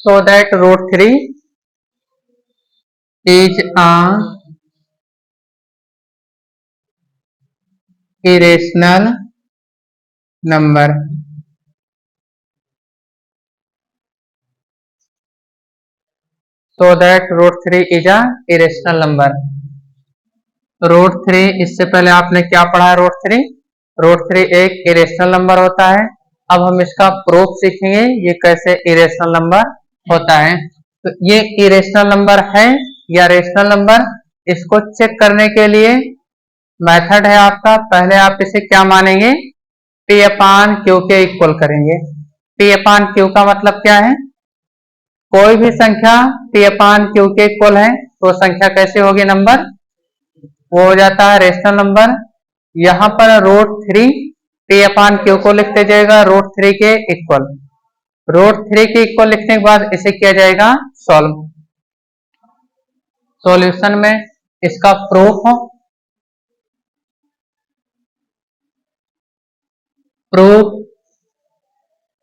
so that root 3 is a irrational number. So that root 3 is a irrational number. Root 3 इससे पहले आपने क्या पढ़ा है? रूट 3 एक इरेशनल नंबर होता है। अब हम इसका प्रूफ सीखेंगे ये कैसे इरेशनल नंबर होता है। तो ये इरेशनल नंबर है या रेशनल नंबर, इसको चेक करने के लिए मेथड है आपका। पहले आप इसे क्या मानेंगे? पी अपान क्यू के इक्वल करेंगे। पी अपान क्यू का मतलब क्या है? कोई भी संख्या पी अपान क्यू के इक्वल है तो संख्या कैसे होगी? नंबर, वो हो जाता है रेशनल नंबर। यहाँ पर रूट 3 पी अपान क्यू को लिख दिया जाएगा रूट 3 के इक्वल। रूट 3 के इक्वल लिखने के बाद इसे किया जाएगा सॉल्व। सॉल्यूशन में इसका प्रूफ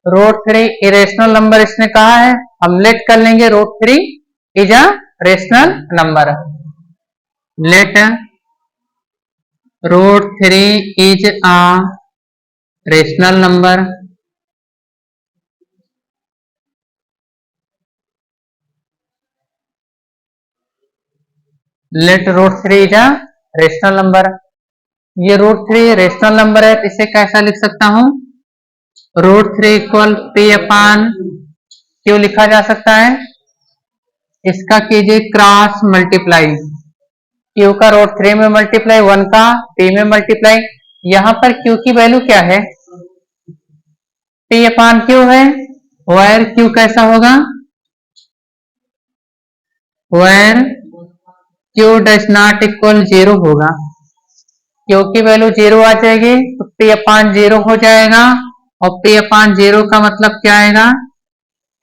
रूट 3 इरेशनल नंबर इसने कहा है, हम लेट कर लेंगे root 3 is a rational number. Let root 3 is a rational number. Let root 3 is a rational number. ये रूट 3 रेशनल नंबर है, इसे कैसा लिख सकता हूं? Root 3 equal P upon Q लिखा जा सकता है। इसका कीजिए क्रॉस मल्टीप्लाई, क्यू का रूट 3 में मल्टीप्लाई, 1 का पी में मल्टीप्लाई। यहां पर क्यू की वैल्यू क्या है? पी अपान क्यू है। वेयर क्यू कैसा होगा? Where Q does not equal 0 होगा। क्यू की वैल्यू 0 आ जाएगी तो पी अपान 0 हो जाएगा, और पी अपान 0 का मतलब क्या आएगा?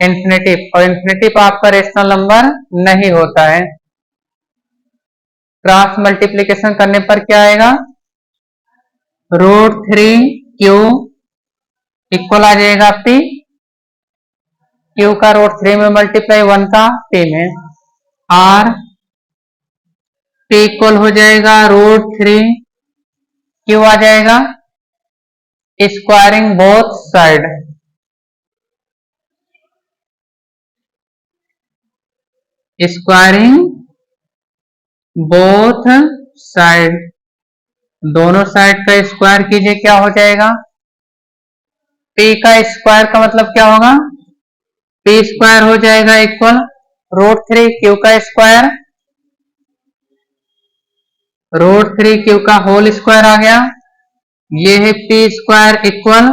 इन्फिनिटिव, और इन्फिनिटिव आपका रेशनल नंबर नहीं होता है। क्रॉस मल्टीप्लीकेशन करने पर क्या आएगा? रूट 3 क्यू इक्वल आ जाएगा पी, क्यू का रूट 3 में मल्टीप्लाई, 1 का पी में, और पी इक्वल हो जाएगा रूट 3 क्यू आ जाएगा squaring both side. Squaring both side, दोनों साइड का स्क्वायर कीजिए, क्या हो जाएगा? पी का स्क्वायर का मतलब क्या होगा? पी स्क्वायर हो जाएगा इक्वल रूट 3 क्यू का स्क्वायर, रूट 3 क्यू का होल स्क्वायर आ गया। ये है पी स्क्वायर इक्वल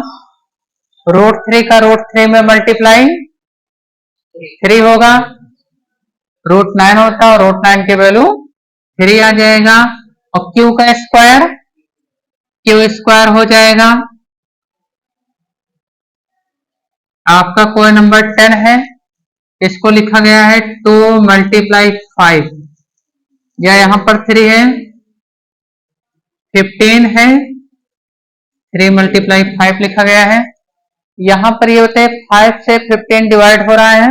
रूट 3 का रूट 3 में मल्टीप्लाई 3 होगा, रूट 9 होता है, और रूट 9 की वैल्यू 3 आ जाएगा। और क्यू का स्क्वायर, क्यू स्क्वायर हो जाएगा आपका कोई नंबर 10 है, इसको लिखा गया है 2 मल्टीप्लाई 5, या यहां पर 3 है, 15 है, 3 मल्टीप्लाई 5 लिखा गया है। यहां पर ये होता है 5 से 15 डिवाइड हो रहा है,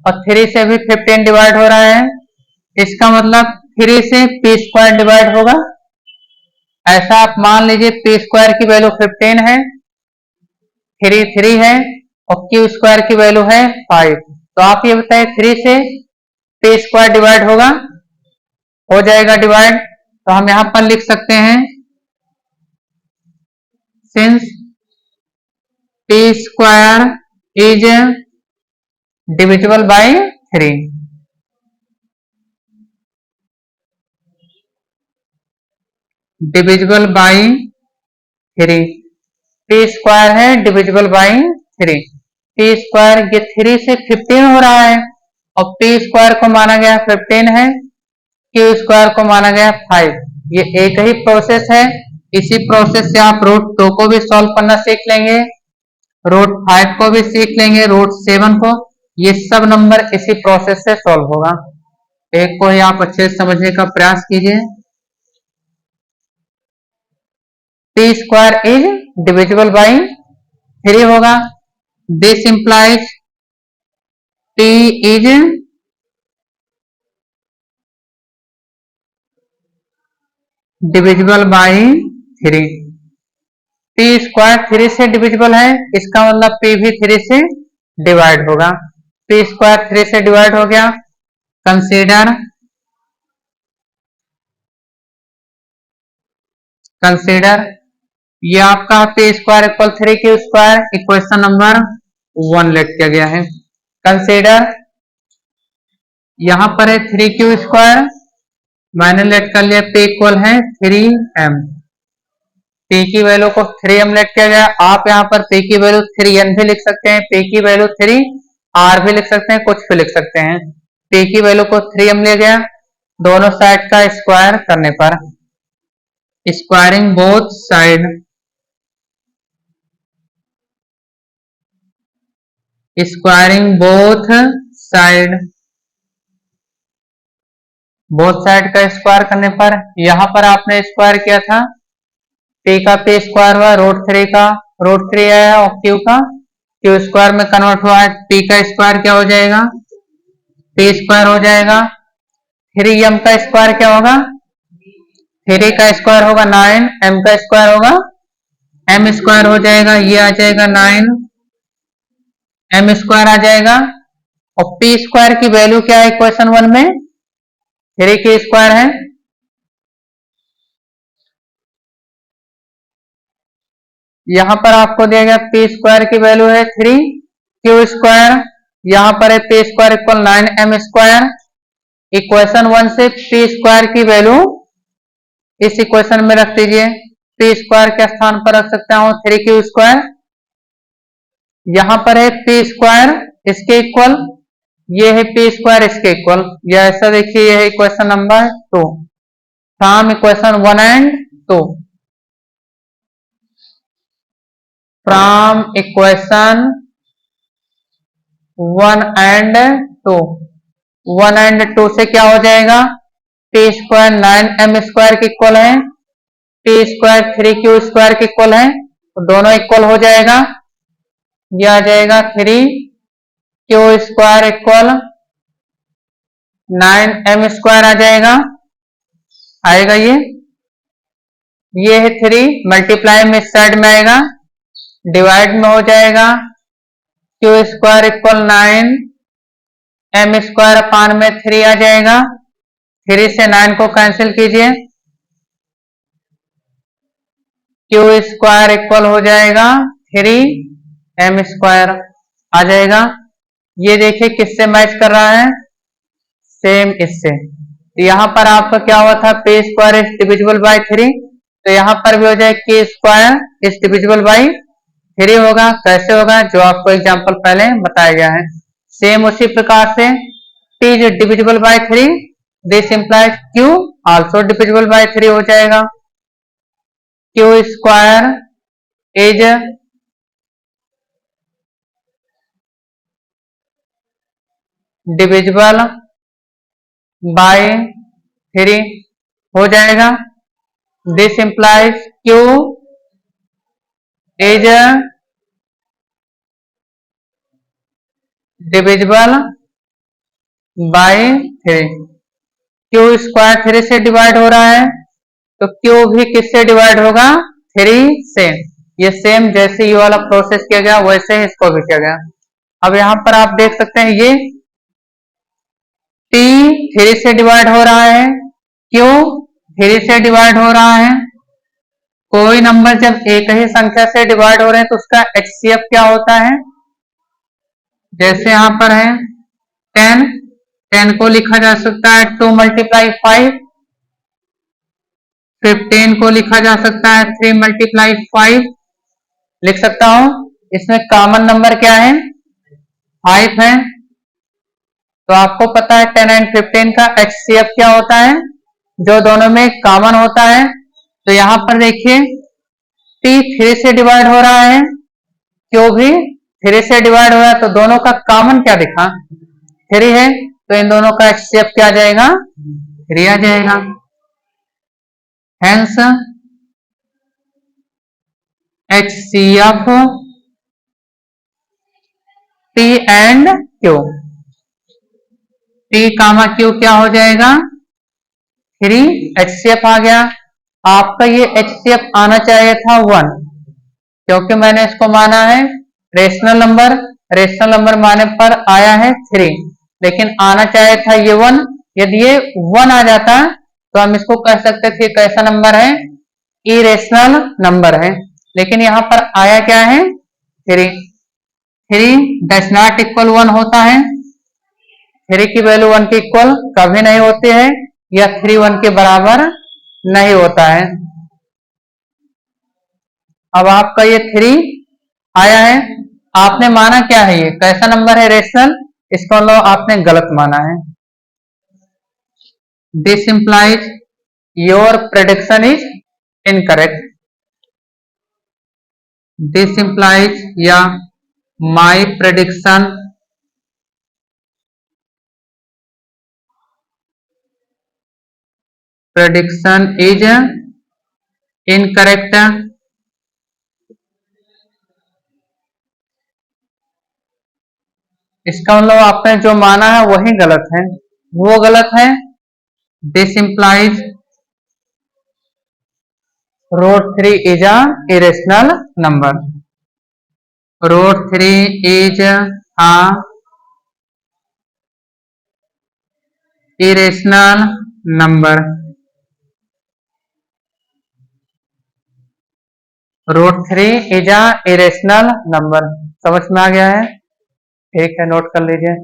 और 3 से भी 15 डिवाइड हो रहा है। इसका मतलब 3 से पी स्क्वायर डिवाइड होगा। ऐसा आप मान लीजिए पी स्क्वायर की वैल्यू 15 है, 3 है, और क्यू स्क्वायर की वैल्यू है 5। तो आप ये बताइए 3 से पी स्क्वायर डिवाइड होगा, हो जाएगा डिवाइड। तो हम यहां पर लिख सकते हैं since P square is divisible by 3, divisible by 3, P square है डिविजिबल बाय 3। पी स्क्वायर ये 3 से 15 हो रहा है, और पी स्क्वायर को माना गया 15 है, क्यू स्क्वायर को माना गया 5। ये एक ही प्रोसेस है। इसी प्रोसेस से आप रूट 2 को भी सॉल्व करना सीख लेंगे, रूट 5 को भी सीख लेंगे, रूट 7 को। ये सब नंबर इसी प्रोसेस से सॉल्व होगा। एक को ही आप अच्छे से समझने का प्रयास कीजिए। P square is divisible by 3 होगा, this implies t is divisible by 3। T square 3 से डिविजिबल है, इसका मतलब पी भी 3 से डिवाइड होगा। पी स्क्वायर 3 से डिवाइड हो गया। कंसीडर ये आपका P square equal 3 Q square equation number 1 let किया गया है। कंसीडर यहां पर है 3 क्यू स्क्वायर, मैंने लेट कर लिया पी इक्वल है 3m। पी की वैल्यू को 3m लेट किया गया। आप यहाँ पर पी की वैल्यू 3n भी लिख सकते हैं, पी की वैल्यू 3r भी लिख सकते हैं, कुछ भी लिख सकते हैं। पी की वैल्यू को 3m ले गया, दोनों साइड का स्क्वायर करने पर, squaring both side, squaring both side का स्क्वायर करने पर, यहां पर आपने स्क्वायर किया था, पी का पी स्क्वायर हुआ, √3 का √3 आया और क्यू का क्यू स्क्वायर में कन्वर्ट हुआ है। पी का स्क्वायर क्या हो जाएगा, पी स्क्वायर हो जाएगा। 3m का स्क्वायर क्या होगा, 3 का स्क्वायर होगा 9, m का स्क्वायर होगा m स्क्वायर हो जाएगा, ये आ जाएगा 9 m स्क्वायर आ जाएगा। और पी स्क्वायर की वैल्यू क्या है इक्वेशन 1 में, 3 के स्क्वायर है। यहां पर आपको दिया गया पी स्क्वायर की वैल्यू है 3 क्यू स्क्वायर, यहां पर है P square equal 9m square. Equation 1 से पी स्क्वायर की वैल्यू इस इक्वेशन में रख दीजिए। पी स्क्वायर के स्थान पर रख सकता हूं 3 क्यू स्क्वायर, यहां पर है पी स्क्वायर इसके इक्वल, ये है पी स्क्वायर इसके इक्वल, या ऐसा देखिए यह है equation number 2 from equation 1 and 2, from equation 1 and 2। 1 and 2 से क्या हो जाएगा, टी स्क्वायर 9m स्क्वायर के इक्वल है, टी स्क्वायर 3q स्क्वायर के इक्वल है, तो दोनों इक्वल हो जाएगा। यह आ जाएगा 3q square equal 9m square आ जाएगा, आएगा ये है 3 मल्टीप्लाई में इस साइड में आएगा, डिवाइड में हो जाएगा Q square equal 9m square upon में 3 आ जाएगा। 3 से 9 को कैंसिल कीजिए, क्यू स्क्वायर इक्वल हो जाएगा 3m स्क्वायर आ जाएगा। ये देखिए किससे मैच कर रहा है, सेम इससे। तो यहां पर आपका क्या हुआ था, P square is divisible by 3, तो यहां पर भी हो जाए के स्क्वायर इज डिविजिबल बाई 3 होगा। कैसे होगा, जो आपको एग्जांपल पहले बताया गया है। सेम उसी प्रकार से T is divisible by 3, this implies Q also divisible by 3 हो जाएगा। Q square is divisible by 3 हो जाएगा। This implies Q is divisible by 3। Q square 3 से डिवाइड हो रहा है, तो क्यू भी किससे डिवाइड होगा, 3 से। ये सेम जैसे ये वाला प्रोसेस किया गया वैसे ही इसको भी किया गया। अब यहां पर आप देख सकते हैं ये टी 3 से डिवाइड हो रहा है, क्यू 3 से डिवाइड हो रहा है। कोई नंबर जब एक ही संख्या से डिवाइड हो रहे हैं तो उसका एचसीएफ क्या होता है, जैसे यहां पर है 10 को लिखा जा सकता है 2 मल्टीप्लाई 5, 15 को लिखा जा सकता है 3 मल्टीप्लाई 5 लिख सकता हूं। इसमें कॉमन नंबर क्या है, 5 है। तो आपको पता है 10 एंड 15 का एचसीएफ क्या होता है, जो दोनों में कॉमन होता है। तो यहां पर देखिए टी 3 से डिवाइड हो रहा है, क्यू भी 3 से डिवाइड हो रहा है, तो दोनों का कॉमन क्या दिखा, 3 है, तो इन दोनों का एचसीएफ क्या आ जाएगा, 3 आ जाएगा। Hence HCF P and Q, P comma Q क्या हो जाएगा 3 HCF आ गया। आपका ये HCF आना चाहिए था 1, क्योंकि मैंने इसको माना है रेशनल नंबर, रेशनल नंबर माने पर आया है 3, लेकिन आना चाहिए था ये 1। यदि ये 1 आ जाता तो हम इसको कह सकते थे कैसा नंबर है, इरेशनल नंबर है, लेकिन यहाँ पर आया क्या है 3। 3 डज नॉट इक्वल 1 होता है, 3 की वैल्यू 1 के इक्वल कभी नहीं होती है, या 3 1 के बराबर नहीं होता है। अब आपका ये 3 आया है, आपने माना क्या है, ये कैसा नंबर है रेशनल, इसको लो आपने गलत माना है। This implies your prediction is incorrect. This implies या माई प्रेडिक्शन इज इनकरेक्ट। इसका मतलब आपने जो माना है वही गलत है, वो गलत है। This implies √3 is a irrational number. √3 is a irrational number. √3 is a irrational number. समझ में आ गया है? ठीक है, नोट कर लीजिए।